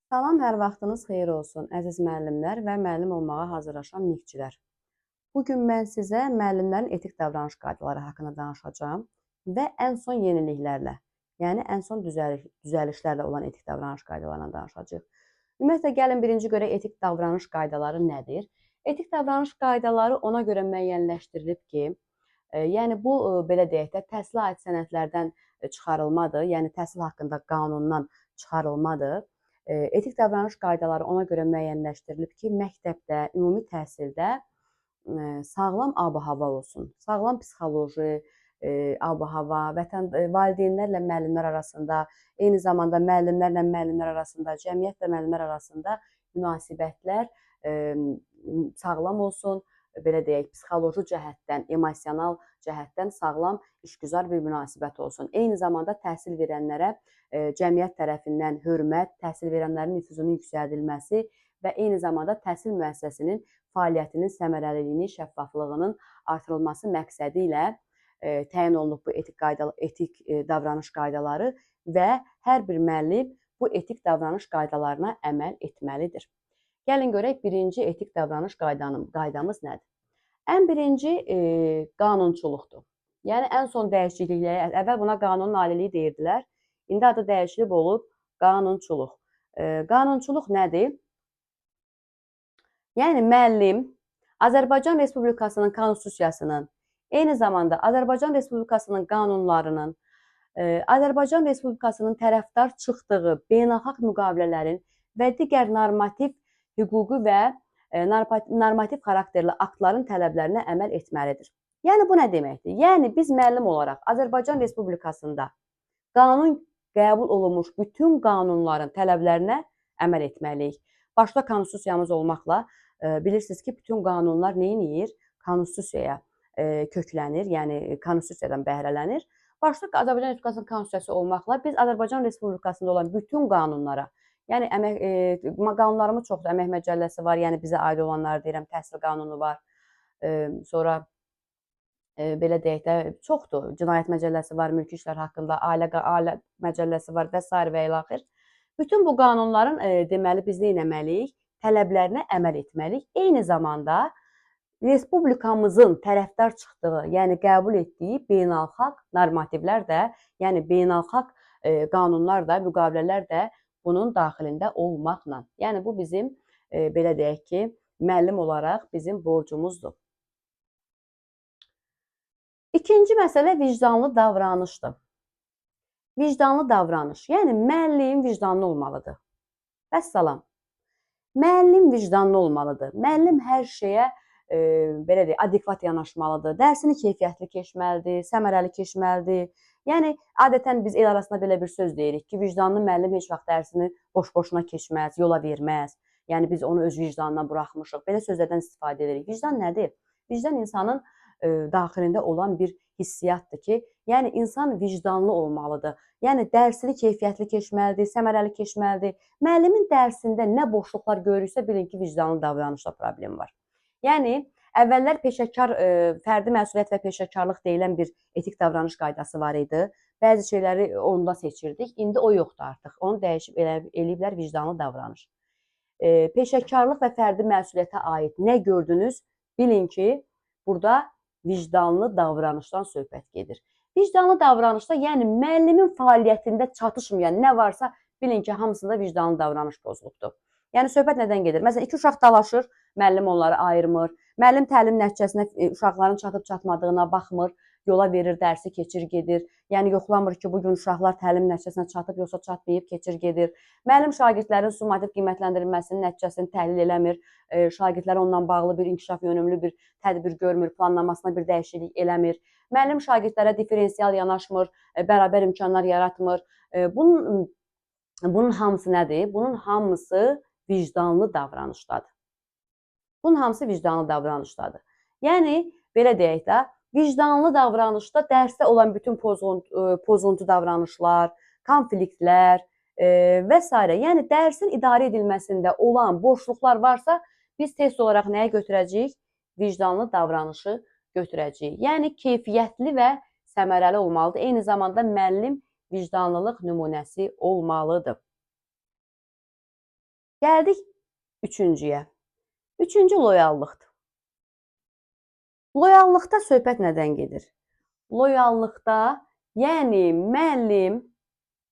Salam, hər vaxtınız xeyir olsun, əziz müəllimlər və müəllim olmağa hazırlaşan mühitçilər. Bugün mən sizə müəllimlərin etik davranış qaydaları haqqında danışacağım və ən son yeniliklərlə, yəni ən son düzəlişlərlə olan etik davranış qaydalarından danışacağıq. Ümumiyyətlə, gəlin birinci görək etik davranış qaydaları nədir? Etik davranış qaydaları ona görə müəyyənləşdirilib ki, yəni bu, belə deyək də, təhsilə aid sənədlərdən çıxarılmadır, yəni təhsil haqqında qanundan çıxarılmadır. Etik davranış qaydaları ona görə müəyyənləşdirilib ki, məktəbdə, ümumi təhsildə sağlam ab-hava olsun, sağlam psixoloji ab-hava, valideynlərlə müəllimlər arasında, eyni zamanda müəllimlərlə müəllimlər arasında, cəmiyyətlə müəllimlər arasında münasibətlər sağlam olsun, belə deyək, psixoloji cəhətdən, emosional cəhətdən sağlam, işgüzar bir münasibət olsun. Eyni zamanda təhsil verənlərə cəmiyyət tərəfindən hörmət, təhsil verənlərin nüfuzunun yüksəldilməsi və eyni zamanda təhsil müəssisəsinin fəaliyyətinin səmərəliliyinin, şəffaflığının artırılması məqsədi ilə təyin olunub bu etik davranış qaydaları və hər bir müəllim bu etik davranış qaydalarına əməl etməlidir. Gəlin görək, birinci etik davranış qaydamız nədir? Ən birinci qanunçuluqdur. Yəni, ən son dəyişiklikləri, əvvəl buna qanunun aliliyi deyirdilər, indi adı dəyişilib olub qanunçuluq. Qanunçuluq nədir? Yəni, müəllim Azərbaycan Respublikasının Konstitusiyasının, eyni zamanda Azərbaycan Respublikasının qanunlarının, Azərbaycan Respublikasının tərəfdar çıxdığı beynəlxalq müqavilələrin və digər normativ hüquqi və normativ xarakterli aktların tələblərinə əməl etməlidir. Yəni, bu nə deməkdir? Yəni, biz müəllim olaraq Azərbaycan Respublikasında qanun qəbul olunmuş bütün qanunların tələblərinə əməl etməliyik. Başda konstitusiyamız olmaqla bilirsiniz ki, bütün qanunlar neyiniyir? Konstitusiyaya köklənir, yəni konstitusiyadan bəhrələnir. Başda Azərbaycan Respublikasının konstitusiyası olmaqla biz Azərbaycan Respublikasında olan bütün qanunlara, yəni qanunlarımız çoxdur, əmək məcəlləsi var, yəni bizə aid olanları deyirəm, təhsil qanunu var, sonra belə deyək də, çoxdur, cinayət məcəlləsi var, mülki işlər haqqında, ailə məcəlləsi var və s. və ilaxır. Bütün bu qanunların deməli biz nə etməliyik? Tələblərinə əməl etməliyik. Eyni zamanda Respublikamızın tərəfdar çıxdığı, yəni qəbul etdiyi beynəlxalq normativlər də, yəni beynəlxalq qanunlar da, müqavilələr də bunun daxilində olmaqla. Yəni, bu bizim, belə deyək ki, müəllim olaraq bizim borcumuzdur. İkinci məsələ vicdanlı davranışdır. Vicdanlı davranış, yəni müəllim vicdanlı olmalıdır. Vəssalam. Müəllim vicdanlı olmalıdır. Müəllim hər şeyə belə deyək, adekvat yanaşmalıdır. Dərsini keyfiyyətli keçməlidir, səmərəli keçməlidir. Yəni, adətən biz el arasında belə bir söz deyirik ki, vicdanlı müəllim heç vaxt dərsini boş-boşuna keçməz, yola verməz. Yəni, biz onu öz vicdanına buraxmışıq. Belə sözlərdən istifadə edirik. Vicdan nədir? Vicdan insanın daxilində olan bir hissiyatdır ki, yəni insan vicdanlı olmalıdır. Yəni, dərsini keyfiyyətli keçməlidir, səmərəli keçməlidir. Müəllimin dərsində nə boşluqlar görürsə, bilin ki, vicdanlı davranışda problem var. Yəni, əvvəllər peşəkar, fərdi məsuliyyət və peşəkarlıq deyilən bir etik davranış qaydası var idi. Bəzi şeyləri onda seçirdik, indi o yoxdur artıq. Onu dəyişib eləyiblər vicdanlı davranış. Peşəkarlıq və fərdi məsuliyyətə aid nə gördünüz? Bilin ki, burada vicdanlı davranışdan söhbət gedir. Vicdanlı davranışda, yəni müəllimin fəaliyyətində çatışmayan nə varsa, bilin ki, hamısında vicdanlı davranış pozulubdur. Yəni, söhbət nədən gedir? Məsələn, iki uşaq dalaşır, müəllim onları ayırmır. Müəllim təlim nəticəsinə uşaqların çatıb-çatmadığına baxmır, yola verir, dərsi keçir, gedir. Yəni, yoxlamır ki, bugün uşaqlar təlim nəticəsinə çatıb, yoxsa çatmayıb, keçir, gedir. Müəllim şagirdlərin summativ qiymətləndirilməsinin nəticəsini təhlil eləmir, şagirdlərə ondan bağlı bir inkişaf yönümlü bir tədbir görmür, planlamasına bir dəyişiklik eləmir. Müəllim şagirdlərə diferensial yanaşmır, bərabər imkanlar yaratmır. Bunun hamısı nədir? Bunun hamısı vicdanlı davranışdadır. Bunun hamısı vicdanlı davranışdadır. Yəni, belə deyək də, vicdanlı davranışda dərsdə olan bütün pozuntu davranışlar, konfliktlər və s. Yəni, dərsin idarə edilməsində olan boşluqlar varsa, biz test olaraq nəyə götürəcəyik? Vicdanlı davranışı götürəcəyik. Yəni, keyfiyyətli və səmərəli olmalıdır. Eyni zamanda müəllim vicdanlılıq nümunəsi olmalıdır. Gəldik üçüncüyə. Üçüncü loyallıqdır. Loyallıqda söhbət nədən gedir? Loyallıqda, yəni müəllim,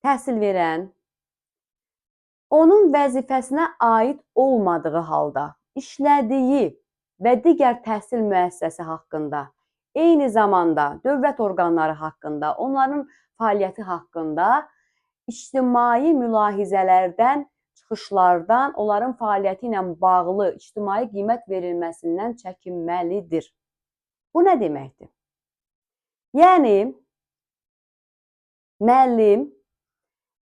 təhsil verən, onun vəzifəsinə aid olmadığı halda işlədiyi və digər təhsil müəssisəsi haqqında, eyni zamanda dövlət orqanları haqqında, onların fəaliyyəti haqqında ictimai mülahizələrdən, çıxışlardan, onların fəaliyyəti ilə bağlı ictimai qiymət verilməsindən çəkinməlidir. Bu nə deməkdir? Yəni, müəllim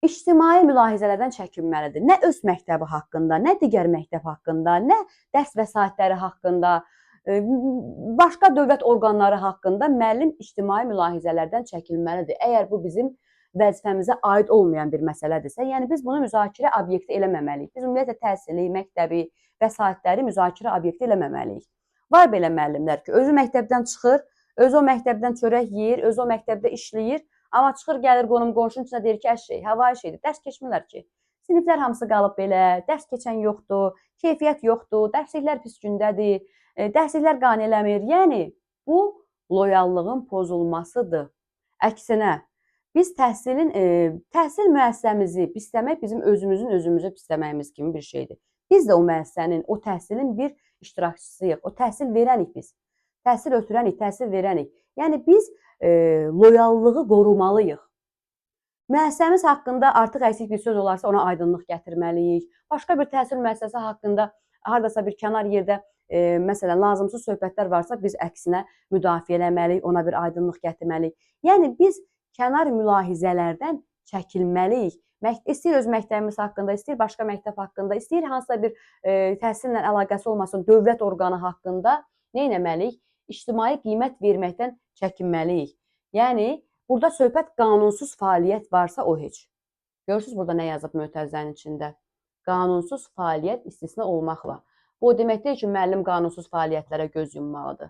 ictimai mülahizələrdən çəkinməlidir. Nə öz məktəbi haqqında, nə digər məktəb haqqında, nə dərs vəsaitləri haqqında, başqa dövlət orqanları haqqında müəllim ictimai mülahizələrdən çəkinməlidir. Əgər bu bizim vəzifəmizə aid olmayan bir məsələdirsə, yəni biz bunu müzakirə obyekti eləməməliyik. Biz ümumiyyətlə təhsili, məktəbi, vəsaitləri müzakirə obyekti eləməməliyik. Var belə müəllimlər ki, özü məktəbdən çıxır, özü o məktəbdən çörək yeyir, özü o məktəbdə işləyir, amma çıxır gəlir qonşunun içinə deyir ki, əşək, havayı şeydir, dərs keçmirlər ki. Siniflər hamısı qalıb belə, dərs keçən yoxdur, keyfiyyət yoxdur, dərsliklər pis gündədir, dərsliklər qane eləmir. Yəni, bu loyallığın pozulmasıdır. Əksinə, biz təhsil müəssisəmizi pisləmək bizim özümüzü pisləməyimiz kimi bir şeydir. Biz də o müəssisənin, o təhsilin bir iştirakçısıyıq. O təhsil verənik biz. Təhsil ötürənik, təhsil verənik. Yəni, biz loyallığı qorumalıyıq. Müəssisəmiz haqqında artıq əksik bir söz olarsa ona aydınlıq gətirməliyik. Başqa bir təhsil müəssisəsi haqqında haradasa bir kənar yerdə məsələn, lazımsız söhbətlər varsa biz əksinə müdafiə eləməliyik, ona bir aydınlıq gətirməliyik. Yəni, biz kənar mülahizələrdən çəkilməliyik. İstəyir öz məktəbimiz haqqında, istəyir başqa məktəb haqqında, istəyir hansısa bir təhsillə əlaqəsi olmasın dövlət orqanı haqqında nə etməliyik? İctimai qiymət verməkdən çəkinməliyik. Yəni, burada söhbət qanunsuz fəaliyyət varsa o heç. Görürsünüz burada nə yazıb mötərizənin içində? Qanunsuz fəaliyyət istisna olmaqla. Bu o demək deyil ki, müəllim qanunsuz fəaliyyətlərə göz yummalıdır.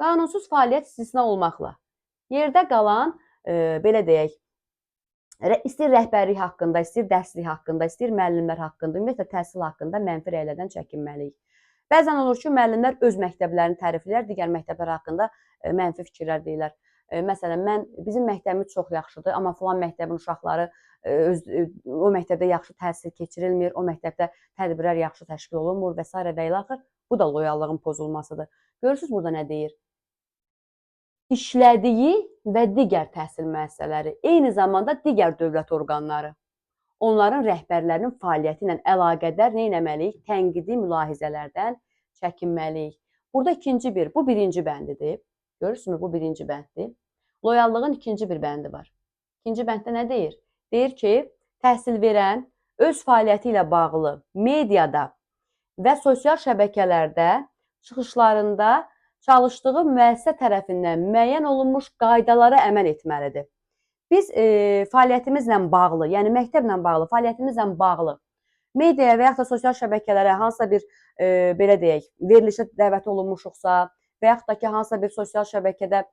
Qanunsuz fəaliyyət istisna olmaqla. Yerdə qalan, belə deyək, istəyir rəhbərlik haqqında, istəyir dərslik haqqında, istəyir müəllimlər haqqında, ümumiyyətlə təhsil haqqında mənfi rəylərdən çəkinməliyik. Bəzən olur ki, müəllimlər öz məktəblərini tərifləyər, digər məktəblər haqqında mənfi fikirlər deyirlər. Məsələn, bizim məktəbimiz çox yaxşıdır, amma filan məktəbin uşaqları o məktəbdə yaxşı təhsil keçirilmir, o məktəbdə tədbirlər yaxşı təşkil olunmur və s. və ilə axır. Bu da loyallığın pozulmasıdır. Görürsünüz burada nə deyir? İşlədiyi və digər təhsil müəssisələri, eyni zamanda digər dövlət orqanları, onların rəhbərlərinin fəaliyyəti ilə əlaqədar nə etməliyik? Tənqidi mülahizələrdən çəkinməliyik. Burada bu birinci bəndidir. Görürsünüzmü? Bu birinci bənddir. Loyallığın ikinci bir bəndi var. İkinci bənddə nə deyir? Deyir ki, təhsil verən öz fəaliyyəti ilə bağlı mediada və sosial şəbəkələrdə çıxışlarında çalışdığı müəssisə tərəfindən müəyyən olunmuş qaydalara əməl etməlidir. Biz fəaliyyətimizlə bağlı, yəni məktəblə bağlı, fəaliyyətimizlə bağlı mediaya və yaxud da sosial şəbəkələrə hansısa bir, belə deyək, verilişə dəvət olunmuşuqsa və yaxud da ki, hansısa bir sosial şəbəkədə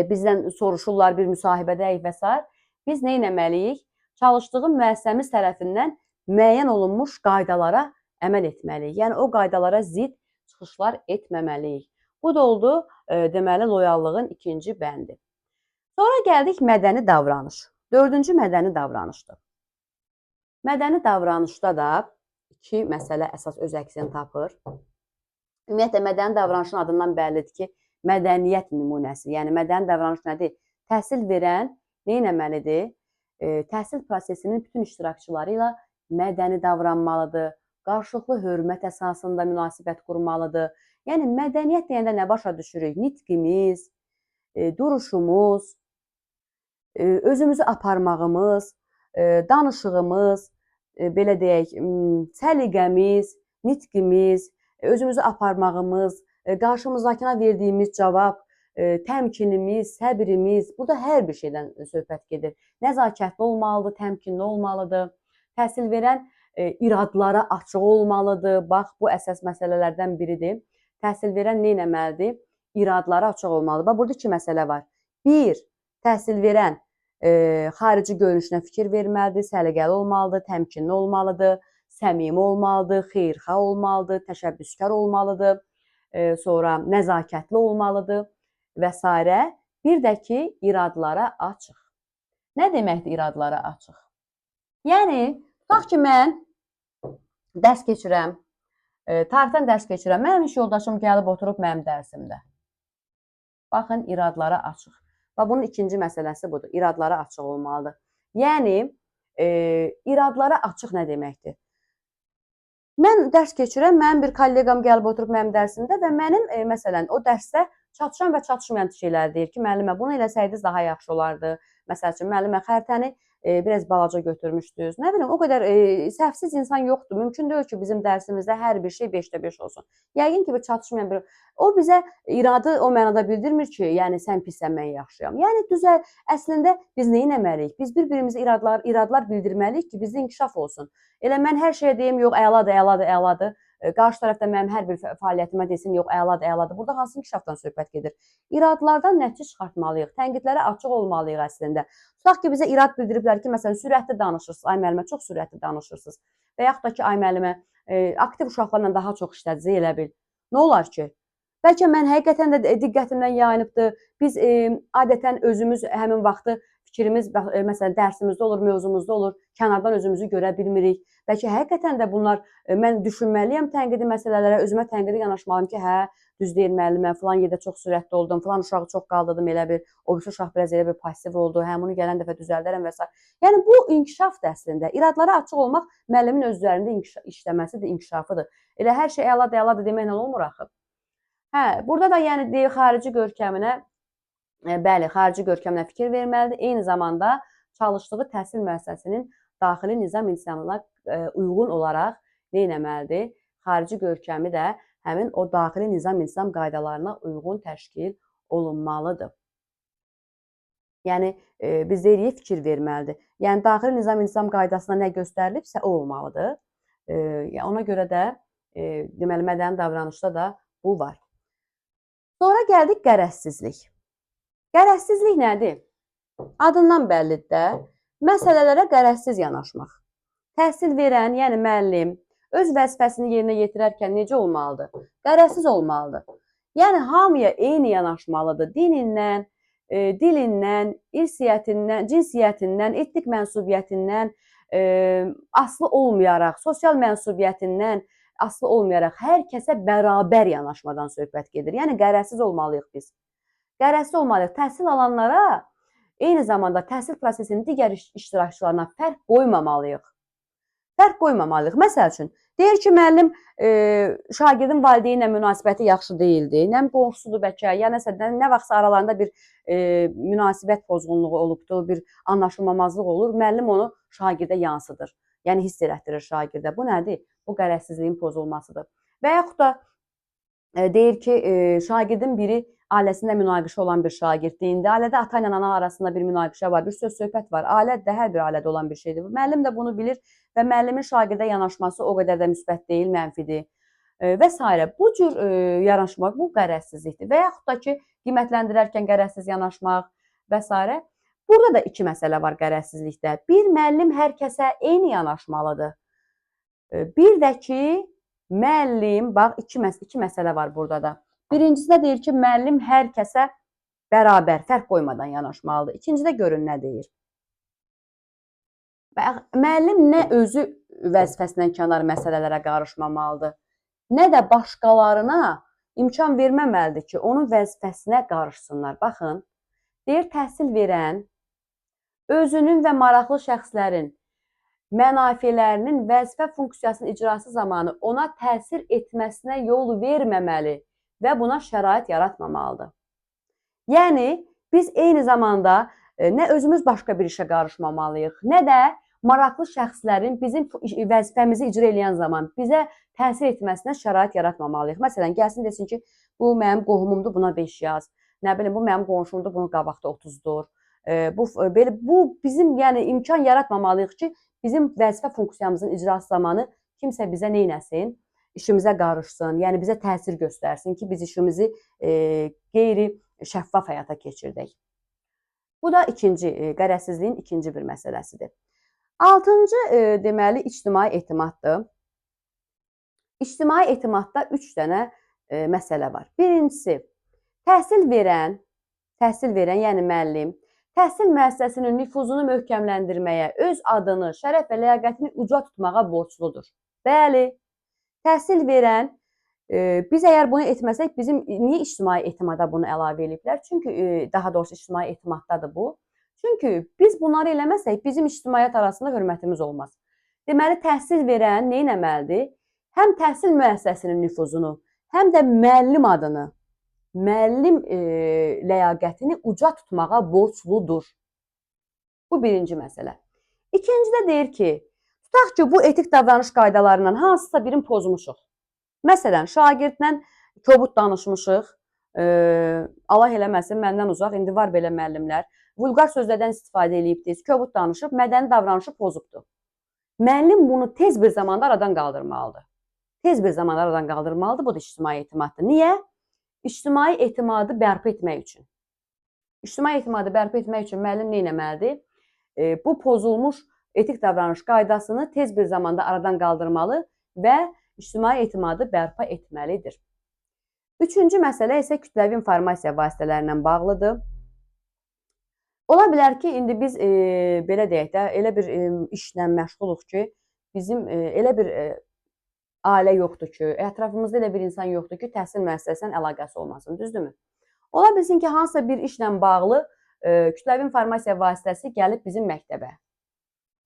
bizdən soruşurlar, bir müsahibədəyik və s. Biz nə etməliyik? Çalışdığı müəssisəmiz tərəfindən müəyyən olunmuş qaydalara əməl etməliyik. Yəni, o qaydalara zidd çıxışlar etməməliyik. Bu da oldu, deməli, loyallığın ikinci bəndi. Sonra gəldik mədəni davranış. Dördüncü mədəni davranışdır. Mədəni davranışda da iki məsələ əsas öz əksini tapır. Ümumiyyətlə, mədəni davranışın adından bəllidir ki, mədəniyyət nümunəsi. Yəni, mədəni davranış nədir? Təhsil verən nə etməlidir? Təhsil prosesinin bütün iştirakçıları ilə mədəni davranmalıdır, qarşılıqlı hörmət əsasında münasibət qurmalıdır. Yəni, mədəniyyət deyəndə nə başa düşürük? Nitqimiz, duruşumuz, özümüzü aparmağımız, danışığımız, belə deyək, səliqəmiz, nitqimiz, özümüzü aparmağımız, qarşımızdakına verdiyimiz cavab, təmkinimiz, səbrimiz, burada hər bir şeydən söhbət gedir. Nəzakətli olmalıdır, təmkinli olmalıdır. Təhsil verən iradlara açıq olmalıdır. Bax, bu əsas məsələlərdən biridir. Təhsil verən nə etməlidir? İradlara açıq olmalıdır. Bax, burada iki məsələ var. Bir, təhsil verən xarici görünüşünə fikir verməlidir, səliqəli olmalıdır, təmkinli olmalıdır, səmimi olmalıdır, xeyirxah olmalıdır, təşəbbüskar olmalıdır, sonra nəzakətli olmalıdır və s. Bir də ki, iradlara açıq. Nə deməkdir iradlara açıq? Yəni, tutaq ki, mən dərs keçirəm, tarixdən dərs keçirəm, mənim iş yoldaşım gəlib oturub mənim dərsimdə. Baxın, iradlara açıq. Və bunun ikinci məsələsi budur, iradlara açıq olmalıdır. Yəni, iradlara açıq nə deməkdir? Mən dərs keçirəm, mənim bir kolleqam gəlib oturub mənim dərsimdə və mənim, məsələn, o dərsdə çatışan və çatışmayan şeylər deyir ki, müəllimə, bunu eləsəydiniz daha yaxşı olardı. Məsəl üçün, müəllimə, xəritəni biraz balaca götürmüşdünüz. Nə bilim, o qədər səhvsiz insan yoxdur. Mümkün deyil ki, bizim dərsimizdə hər bir şey 5-də 5 olsun. Yəqin ki, bir çatışmayan bir... O bizə iradı o mənada bildirmir ki, yəni sən pissən, mən yaxşıyam. Yəni, düzəl, əslində biz nə etməliyik? Biz bir-birimizə iradlar bildirməliyik ki, bizdə inkişaf olsun. Elə mən hər şeyə deyim, yox, əladır, əladır, əladır. Qarşı tərəfdə mənim hər bir fəaliyyətimə desin, yox, əladır, əladır. Burada hansı inkişafdan söhbət gedir? İradlardan nəticə çıxartmalıyıq, tənqidlərə açıq olmalıyıq əslində. Tutaq ki, bizə irad bildiriblər ki, məsələn, sürətli danışırsınız, ay müəllimə, çox sürətli danışırsınız. Və yaxud da ki, ay müəllimə, aktiv uşaqlarla daha çox işlədiniz, elə bil. Nə olar ki? Bəlkə mən həqiqətən də diqqətimdən yayınıbdır. Biz adətən özümüz həmin vaxtı fikrimiz, məsələn, dərsimizdə olur, mövzumuzda olur, kənardan özümüzü görə bilmirik. Bəlkə həqiqətən də bunlar, mən düşünməliyəm tənqidi məsələlərə, özümə tənqidi yanaşmalıyım ki, hə, düz deyil müəllimə, filan yerdə çox sürətli oldum, filan uşağı çox qaldırdım, elə bir, o birisi uşaq biraz elə bir pasiv oldu, hə, bunu gələn dəfə düzəldərəm və s. Yəni, bu inkişafdır əslində. İradlara açıq olmaq müəllimin öz üzərində işləməsidir, inkişafıdır. Elə hər şey əladır, əladır deməklə olmur axı. Hə, burada da yəni deyir, xarici görkəminə, bəli, xarici görkəminə fikir verməlidir. Eyni zamanda çalışdığı təhsil müəssisəsinin daxili nizam intizamına uyğun olaraq nə etməlidir? Xarici görkəmi də həmin o daxili nizam intizam qaydalarına uyğun təşkil olunmalıdır. Yəni, biz deyirik, fikir verməlidir. Yəni, daxili nizam intizam qaydasına nə göstərilibsə, o olmalıdır. Ona görə də, deməli, mədəni davranışda da bu var. Sonra gəldik qərəzsizlik. Qərəzsizlik nədir? Adından bəllidir də, məsələlərə qərəzsiz yanaşmaq. Təhsil verən, yəni müəllim, öz vəzifəsini yerinə yetirərkən necə olmalıdır? Qərəzsiz olmalıdır. Yəni, hamıya eyni yanaşmalıdır. Dinindən, dilindən, irsiyyətindən, cinsiyyətindən, etnik mənsubiyyətindən asılı olmayaraq, sosial mənsubiyyətindən asılı olmayaraq hər kəsə bərabər yanaşmadan söhbət gedir. Yəni, qərəzsiz olmalıyıq biz. Qərəzsiz olmalıyıq. Təhsil alanlara, eyni zamanda təhsil prosesinin digər iştirakçılarına fərq qoymamalıyıq. Fərq qoymamalıyıq. Məsəl üçün, deyir ki, müəllim şagirdin valideynlə münasibəti yaxşı deyildi, nə qonşusudur bəlkə, ya nə vaxtsa aralarında bir münasibət pozğunluğu olubdur, bir anlaşılmamazlıq olur, müəllim onu şagirdə yansıdır. Yəni, hiss elətdirir şagirdə. Bu nədir? Bu qərəzsizliyin pozulmasıdır. Və yaxud da deyir ki, şagirdin biri ailəsində münaqişə olan bir şagirddir. İndi ailədə ata ilə ana arasında bir münaqişə var, bir söz-söhbət var. Ailə də hər bir ailədə olan bir şeydir. Müəllim də bunu bilir və müəllimin şagirdə yanaşması o qədər də müsbət deyil, mənfidir və s. Bu cür yanaşmaq, bu qərəzsizlikdir. Və yaxud da ki, qiymətləndirərkən qərəzsiz yanaşmaq və s. Burada da iki məsələ var qərəzsizlikdə. Bir, müəllim hər kəsə eyni yanaşmalıdır. Bir də ki, müəllim, bax, iki məsələ var burada da. Birincisi də deyir ki, müəllim hər kəsə bərabər, fərq qoymadan yanaşmalıdır. İkincidə görün nə deyir. Müəllim nə özü vəzifəsindən kənar məsələlərə qarışmamalıdır, nə də başqalarına imkan verməməlidir ki, onun vəzifəsinə qarışsınlar. Baxın, deyir, təhsil verən, özünün və maraqlı şəxslərin mənafelərinin vəzifə funksiyasının icrası zamanı ona təsir etməsinə yol verməməli və buna şərait yaratmamalıdır. Yəni, biz eyni zamanda nə özümüz başqa bir işə qarışmamalıyıq, nə də maraqlı şəxslərin bizim vəzifəmizi icra edən zaman bizə təsir etməsinə şərait yaratmamalıyıq. Məsələn, gəlsin desin ki, bu mənim qohumumdur, buna 5 yaz. Nə bilim, bu mənim qonşumdur, bunun qabaqda 30-dur. Bu bizim yəni imkan yaratmamalıyıq ki, bizim vəzifə funksiyamızın icrası zamanı kimsə bizə nə etsin, işimizə qarışsın, yəni bizə təsir göstərsin ki, biz işimizi qeyri-şəffaf həyata keçirdək. Bu da qərəzsizliyin ikinci bir məsələsidir. Altıncı deməli ictimai etimaddır. İctimai etimadda 3 dənə məsələ var. Birincisi, təhsil verən, yəni müəllim, təhsil müəssisəsinin nüfuzunu möhkəmləndirməyə, öz adını, şərəf və ləyaqətini uca tutmağa borcludur. Bəli, təhsil verən, biz əgər bunu etməsək, bizim niyə ictimai etimada bunu əlavə ediblər? Çünki, daha doğrusu ictimai etimaddadır bu. Çünki biz bunları eləməsək, bizim ictimaiyyət arasında hörmətimiz olmaz. Deməli, təhsil verən nə etməlidir? Həm təhsil müəssisəsinin nüfuzunu, həm də müəllim adını, müəllim ləyaqətini uca tutmağa borcludur. Bu birinci məsələ. İkincidə deyir ki, tutaq ki, bu etik davranış qaydalarından hansısa birini pozmuşuq. Məsələn, şagirdlə kobud danışmışıq, Allah eləməsin, məndən uzaq, indi var belə müəllimlər, vulqar sözlərdən istifadə edibdir, kobud danışıb, mədəni davranışı pozubdur. Müəllim bunu tez bir zamanda aradan qaldırmalıdır. Tez bir zamanda aradan qaldırmalıdır, bu da ictimai etimaddır. Niyə? İctimai etimadı bərpa etmək üçün. İctimai etimadı bərpa etmək üçün müəllim nə etməlidir? Bu pozulmuş etik davranış qaydasını tez bir zamanda aradan qaldırmalı və ictimai etimadı bərpa etməlidir. Üçüncü məsələ isə kütləvi informasiya vasitələrlə bağlıdır. Ola bilər ki, indi biz belə deyək də, elə bir işlə məşğuluq ki, bizim elə bir ailə yoxdur ki, ətrafımızda elə bir insan yoxdur ki, təhsil müəssisəsindən əlaqəsi olmasın, düzdürmü? Ola bilsin ki, hansısa bir işlə bağlı kütləvi informasiya vasitəsi gəlib bizim məktəbə.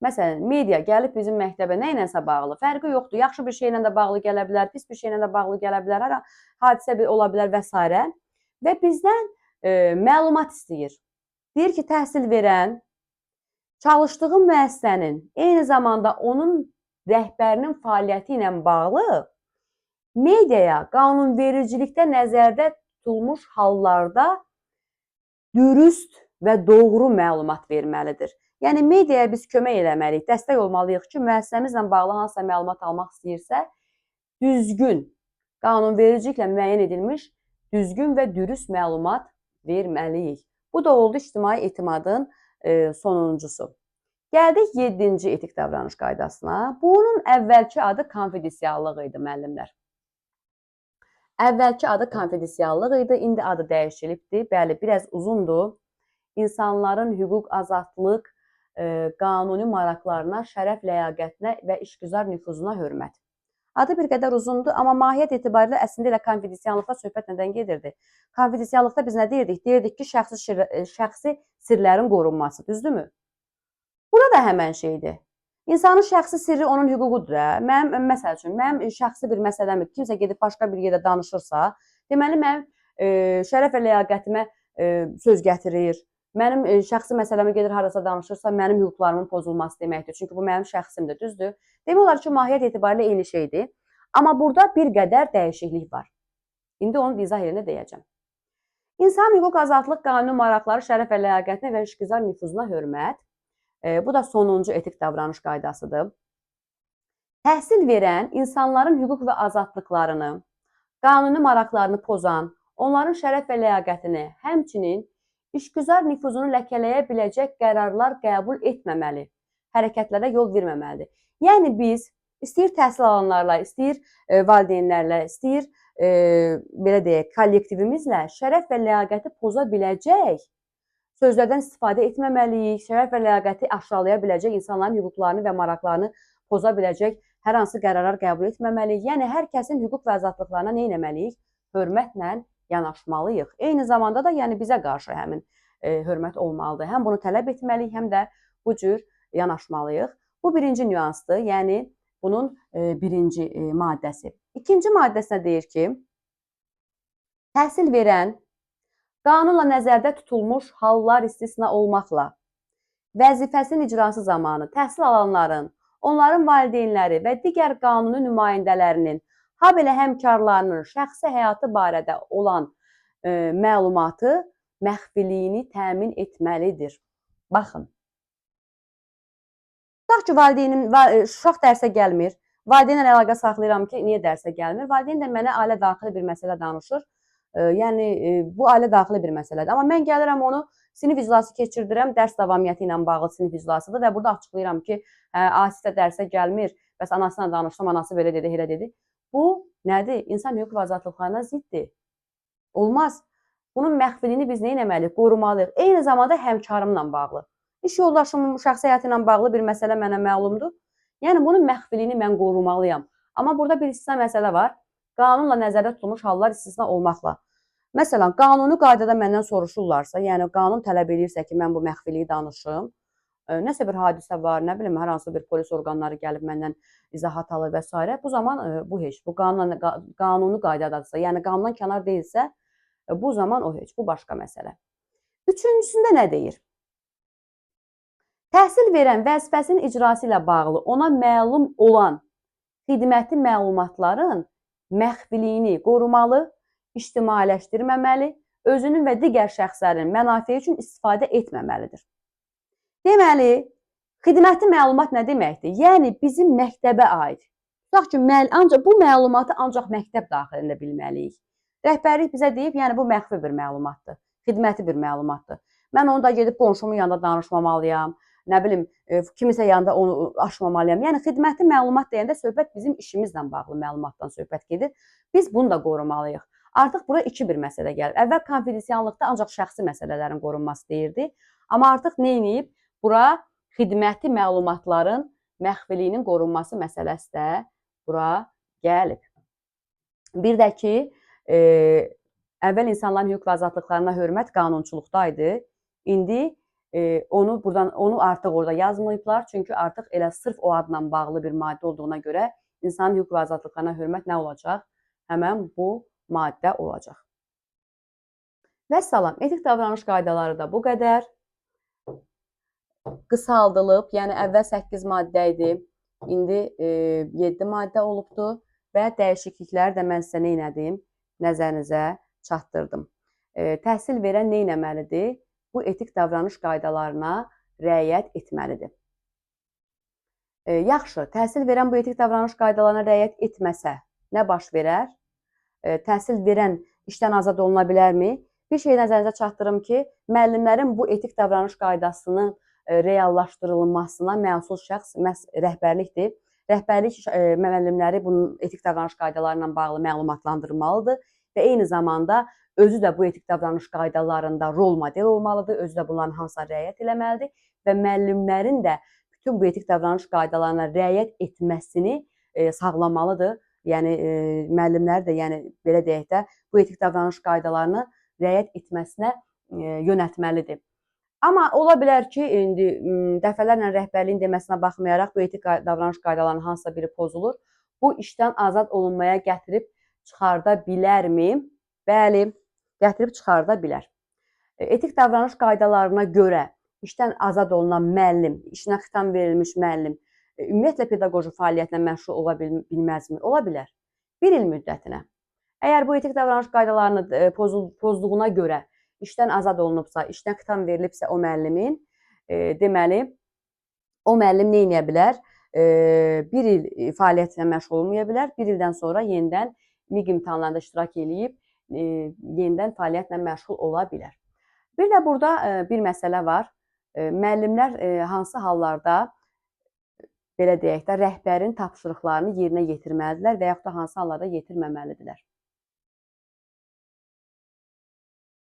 Məsələn, media gəlib bizim məktəbə nə ilənsə bağlı, fərqi yoxdur, yaxşı bir şeylə də bağlı gələ bilər, pis bir şeylə də bağlı gələ bilər, hər hadisə ola bilər və s. Və bizdən məlumat istəyir. Deyir ki, təhsil verən, çalışdığı müəssisənin, eyni zamanda onun rəhbərinin fəaliyyəti ilə bağlı mediaya qanunvericilikdə nəzərdə tutulmuş hallarda dürüst və doğru məlumat verməlidir. Yəni, mediaya biz kömək eləməliyik, dəstək olmalıyıq ki, müəssisəmizlə bağlı hansısa məlumat almaq istəyirsə, düzgün, qanunvericiliklə müəyyən edilmiş, düzgün və dürüst məlumat verməliyik. Bu da oldu ictimai etimadın sonuncusu. Gəldik 7-ci etik davranış qaydasına. Bunun əvvəlki adı konfidensiallıq idi, müəllimlər. Əvvəlki adı konfidensiallıq idi, indi adı dəyişilibdir. Bəli, biraz uzundur. İnsanların hüquq, azadlıq, qanuni maraqlarına, şərəf ləyaqətinə və işgüzar nüfuzuna hörmət. Adı bir qədər uzundur, amma mahiyyət etibarilə əslində elə konfidensiallıqda söhbət nədən gedirdi? Konfidensiallıqda biz nə deyirdik? Deyirdik ki, şəxsi sirlərin qorunması, düzdürmü? Burada da həmən şeydir. İnsanın şəxsi sirri onun hüququdur. Məsəl üçün, mənim şəxsi bir məsələmdir. Kimsə gedib başqa bir yerdə danışırsa, deməli, mənim şərəf və ləyaqətimə söz gətirir. Mənim şəxsi məsələmi gedir harasa danışırsa, mənim hüquqlarımın pozulması deməkdir. Çünki bu mənim şəxsimdir, düzdür? Demək olar ki, mahiyyət etibarilə eyni şeydir. Amma burada bir qədər dəyişiklik var. İndi onu izah yerində deyəcəm. İnsan hüquq, azadlıq, qanuni maraqları, şərəf və ləyaqətinə və işgüzar nüfuzuna hörmət. Bu da sonuncu etik davranış qaydasıdır. Təhsil verən insanların hüquq və azadlıqlarını, qanuni maraqlarını pozan, onların şərəf və ləyaqətini, həmçinin işgüzar nüfuzunu ləkələyə biləcək qərarlar qəbul etməməli, hərəkətlərə yol verməməlidir. Yəni biz istəyir təhsil alanlarla, istəyir valideynlərlə, istəyir belə deyək, kollektivimizlə şərəf və ləyaqəti poza biləcək sözlərdən istifadə etməməliyik, şərəf və ləyaqəti aşağılaya biləcək insanların hüquqlarını və maraqlarını poza biləcək hər hansı qərarlar qəbul etməməliyik. Yəni, hər kəsin hüquq və azadlıqlarına nə etməliyik? Hörmətlə yanaşmalıyıq. Eyni zamanda da yəni bizə qarşı həmin hörmət olmalıdır. Həm bunu tələb etməliyik, həm də bu cür yanaşmalıyıq. Bu birinci nüansdır, yəni bunun birinci maddəsi. İkinci maddəsinə deyir ki, təhsil verən, qanunla nəzərdə tutulmuş hallar istisna olmaqla vəzifəsinin icrası zamanı təhsil alanların, onların valideynləri və digər qanuni nümayəndələrinin, habelə həmkarlarının şəxsi həyatı barədə olan məlumatı məxfiliyini təmin etməlidir. Baxın. Tutaq ki, uşaq dərsə gəlmir. Valideynlə əlaqə saxlayıram ki, niyə dərsə gəlmir? Valideyn də mənə ailə daxili bir məsələ danışır. Yəni, bu ailə daxili bir məsələdir. Amma mən gəlirəm onu sinif iclası keçirdirəm, dərs davamiyyəti ilə bağlı sinif iclasıdır və burada açıqlayıram ki, Asifə dərsə gəlmir, bəs anasıyla danışdım, anası belə dedi, elə dedi. Bu nədir? İnsan hüquq və azadlıqlarına ziddir. Olmaz. Bunun məxfiliyini biz nə etməliyik? Qorumalıyıq. Eyni zamanda həmkarımla bağlı. İş yoldaşımın şəxsi həyatı ilə bağlı bir məsələ mənə məlumdur. Yəni, bunun məxfiliyini mən qorumalıyam. Amma burada bir istisna məsələ var. Qanunla nəzərdə tutulmuş hallar istisna olmaqla. Məsələn, qanuni qaydada məndən soruşurlarsa, yəni qanun tələb edirsə ki, mən bu məxfiliyi danışım, nəsə bir hadisə var, nə bilim, hər hansı bir polis orqanları gəlib məndən izahat alır və s. Bu zaman bu heç, bu qanuni qaydadadırsa, yəni qanundan kənar deyilsə, bu zaman o heç, bu başqa məsələ. Üçüncüsündə nə deyir? Təhsil verən vəzifəsinin icrası ilə bağlı ona məlum olan xidməti məlumatların məxfiliyini qorumalı, ictimailəşdirməməli, özünün və digər şəxslərin mənafe üçün istifadə etməməlidir. Deməli, xidməti məlumat nə deməkdir? Yəni, bizim məktəbə aid. Tutaq ki, ancaq bu məlumatı ancaq məktəb daxilində bilməliyik. Rəhbərlik bizə deyib, yəni bu məxfi bir məlumatdır, xidməti bir məlumatdır. Mən onu da gedib qonşumun yanında danışmamalıyam, nə bilim, kimisə yanında onu aşmamalıyam. Yəni, xidməti məlumat deyəndə söhbət bizim işimizlə bağlı məlumatdan söhbət gedir. Biz bunu da qorumalıyıq. Artıq bura bir məsələ gəlir. Əvvəl konfidensiallıqda ancaq şəxsi məsələlərin qorunması deyirdi. Amma artıq nə edib? Bura xidməti məlumatların məxfiliyinin qorunması məsələsi də bura gəlib. Bir də ki, əvvəl insanların hüquq və azadlıqlarına hörmət qanunçuluqdaydı. İndi onu artıq orada yazmayıblar. Çünki artıq elə sırf o adla bağlı bir maddə olduğuna görə insanın hüquq və azadlıqlarına hörmət nə olacaq? Həmən bu maddə olacaq. Vəssalam, etik davranış qaydaları da bu qədər. Qısaldılıb, yəni əvvəl 8 maddə idi, indi 7 maddə olubdur və dəyişiklikləri də mən sizə nə etdim? Nəzərinizə çatdırdım. Təhsil verən nə etməlidir? Bu etik davranış qaydalarına riayət etməlidir. Yaxşı, təhsil verən bu etik davranış qaydalarına riayət etməsə nə baş verər? Təhsil verən işdən azad oluna bilərmi? Bir şey nəzərinizə çatdırım ki, müəllimlərin bu etik davranış qaydasının reallaşdırılmasına məsul şəxs məhz rəhbərlikdir. Rəhbərlik müəllimləri bunun etik davranış qaydaları ilə bağlı məlumatlandırmalıdır və eyni zamanda özü də bu etik davranış qaydalarında rol model olmalıdır, özü də bunların hansına riayət eləməlidir və müəllimlərin də bütün bu etik davranış qaydalarına riayət etməsini sağlamalıdır. Yəni, müəllimlər də, yəni belə deyək də, bu etik davranış qaydalarını riayət etməsinə yönəltməlidir. Amma ola bilər ki, indi dəfələrlə rəhbərliyin deməsinə baxmayaraq bu etik davranış qaydalarının hansısa biri pozulur. Bu işdən azad olunmaya gətirib çıxarda bilərmi? Bəli, gətirib çıxarda bilər. Etik davranış qaydalarına görə işdən azad olunan müəllim, işinə xitam verilmiş müəllim ümumiyyətlə pedaqoji fəaliyyətlə məşğul ola bilməzmi? Ola bilər. 1 il müddətinə. Əgər bu etik davranış qaydalarını pozduğuna görə işdən azad olunubsa, işdən xitam verilibsə o müəllimin, deməli, o müəllim nə edə bilər? 1 il fəaliyyətlə məşğul olmaya bilər. 1 ildən sonra yenidən MİQ imtahanlarında iştirak edib, yenidən fəaliyyətlə məşğul ola bilər. Bir də burada bir məsələ var. Müəllimlər hansı hallarda, belə deyək də, rəhbərin tapşırıqlarını yerinə yetirməlidirlər və yaxud da hansı hallarda yetirməməlidirlər.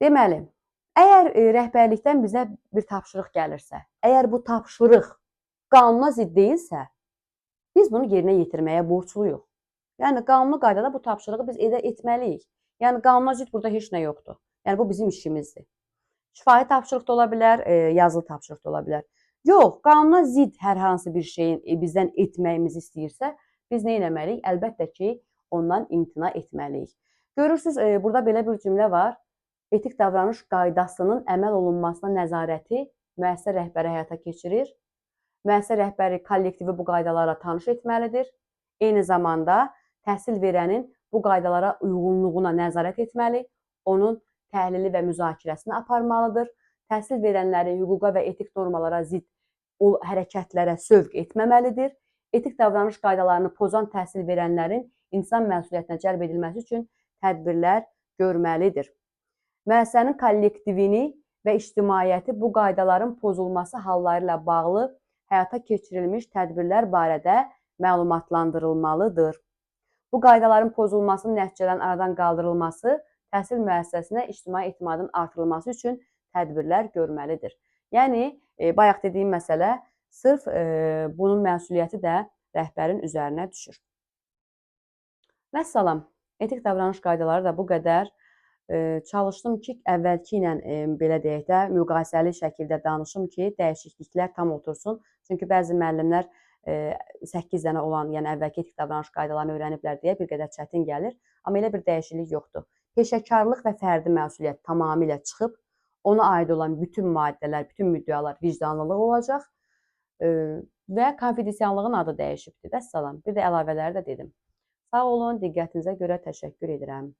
Deməli, əgər rəhbərlikdən bizə bir tapşırıq gəlirsə, əgər bu tapşırıq qanuna zidd deyilsə, biz bunu yerinə yetirməyə borcluyuq. Yəni, qanuni qaydada bu tapşırığı biz etməliyik. Yəni, qanuna zidd burada heç nə yoxdur. Yəni, bu bizim işimizdir. Şifahi tapşırıq da ola bilər, yazılı tapşırıq da ola bilər. Yox, qanuna zidd hər hansı bir şeyin bizdən etməyimizi istəyirsə, biz nə etməliyik? Əlbəttə ki, ondan imtina etməliyik. Görürsünüz, burada belə bir cümlə var. Etik davranış qaydasının əməl olunmasına nəzarəti müəssisə rəhbəri həyata keçirir. Müəssisə rəhbəri kollektivi bu qaydalara tanış etməlidir. Eyni zamanda təhsil verənin bu qaydalara uyğunluğuna nəzarət etməli, onun təhlili və müzakirəsini aparmalıdır. Təhsil verənləri hüquqa və etik normalara zidd hərəkətlərə sövq etməməlidir. Etik davranış qaydalarını pozan təhsil verənlərin insan məsuliyyətinə cəlb edilməsi üçün tədbirlər görməlidir. Müəssisənin kollektivini və ictimaiyyəti bu qaydaların pozulması halları ilə bağlı həyata keçirilmiş tədbirlər barədə məlumatlandırılmalıdır. Bu qaydaların pozulmasının nəticələrin aradan qaldırılması, təhsil müəssisəsinə ictimai etimadın artırılması üçün tədbirlər görməlidir. Yəni, bayaq dediyim məsələ, sırf bunun məsuliyyəti də rəhbərin üzərinə düşür. Vəssalam, etik davranış qaydaları da bu qədər. Çalışdım ki, əvvəlki ilə belə deyək də, müqayisəli şəkildə danışım ki, dəyişikliklər tam otursun. Çünki bəzi müəllimlər 8 dənə olan, yəni əvvəlki etik davranış qaydalarını öyrəniblər deyə bir qədər çətin gəlir. Amma elə bir dəyişiklik yoxdur. Peşəkarlıq və fərdi məsuliyyət tamamilə çıxıb, ona aid olan bütün maddələr, bütün müddəalar vicdanlılıq olacaq və konfidensiallığın adı dəyişibdir. Vəssalam. Bir də əlavələri də dedim. Sağ olun, diqqətinizə görə təşəkkür edirəm.